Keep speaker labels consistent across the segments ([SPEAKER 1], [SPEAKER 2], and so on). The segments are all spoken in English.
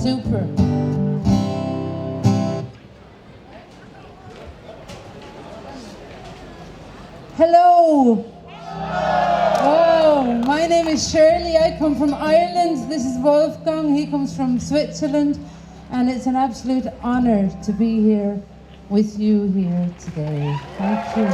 [SPEAKER 1] Super. Hello. Oh, my name is Shirley. I come from Ireland. This is Wolfgang. He comes from Switzerland. And it's an absolute honor to be here with you here today. Thank you.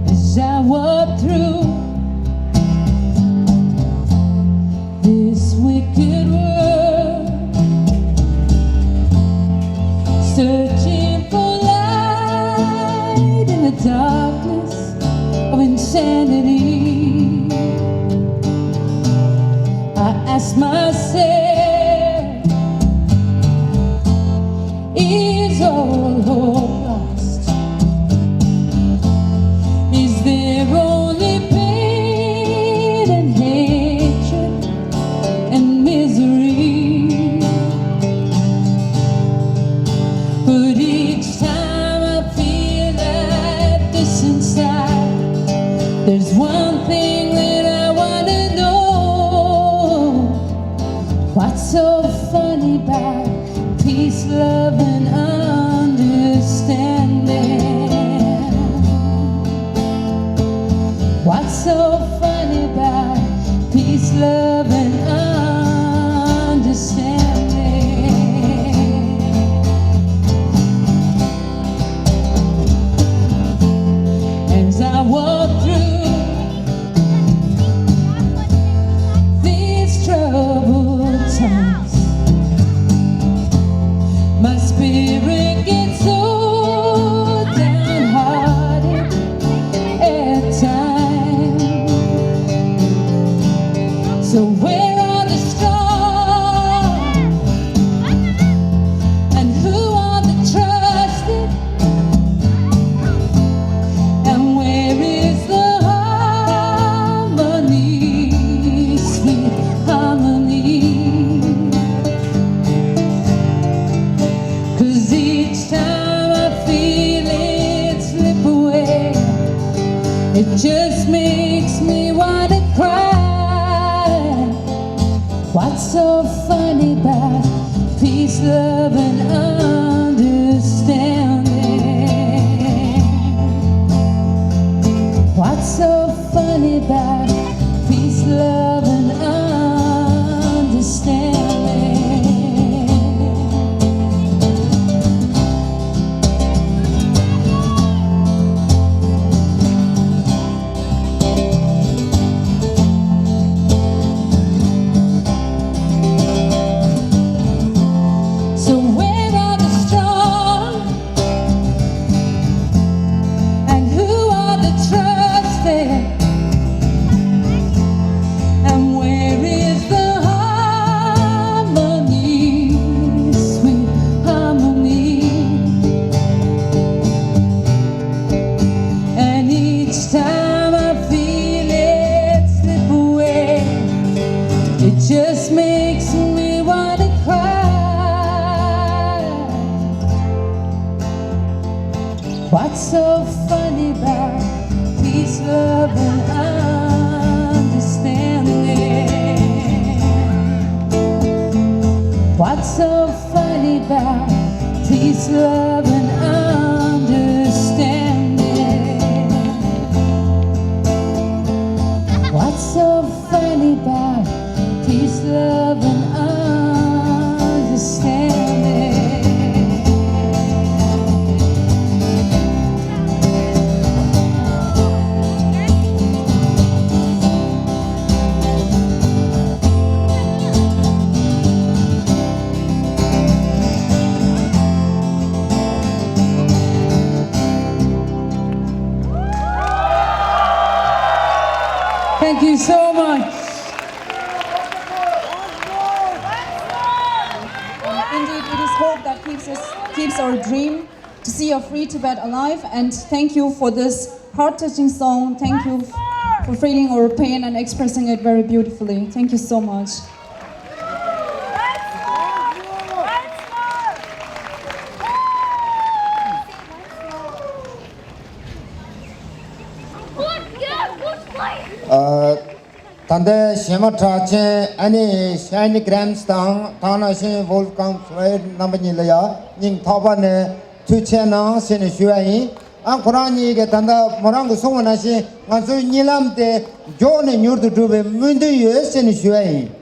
[SPEAKER 1] As I walk through this wicked world, searching for light in the darkness of insanity, I ask myself, is all hope lost? Is there only pain and hatred and misery? But each time I feel like this inside, there's one thing that I want to know. What's so funny about peace, love, and understanding? What's so funny about peace, love, and understanding? As I walk through these troubled times, my spirit gets so downhearted at times. So where are the strong? And who are the trusted? And where is the harmony, sweet harmony? 'Cause each time I feel it slip away, it just makes me wanna cry. What's so funny about peace, love, and understanding? What's so funny about peace, love, and understanding? So where are the strong? And who are the trusted? And where is the harmony, sweet harmony? And each time I feel it slip away, it just makes me wanna cry. What's so funny about peace, love, and understanding? What's so funny about peace, love, and understanding? What's so funny about peace, love, and understanding? Thank you so much.
[SPEAKER 2] Indeed, it is hope that keeps our dream to see a free Tibet alive. And thank you for this heart-touching song. Thank you for feeling our pain and expressing it very beautifully. Thank you so much.
[SPEAKER 3] Tanda Shema Trache, any shiny grams down, Tana Shin Wolfgang, Namanilaya, Ning Tabane, Tuchena, Sin Shuai, Ankorani get under Morango Sonashi, Mansu Nilam de John and Yurdu Dube, Mundu, Sin Shuai.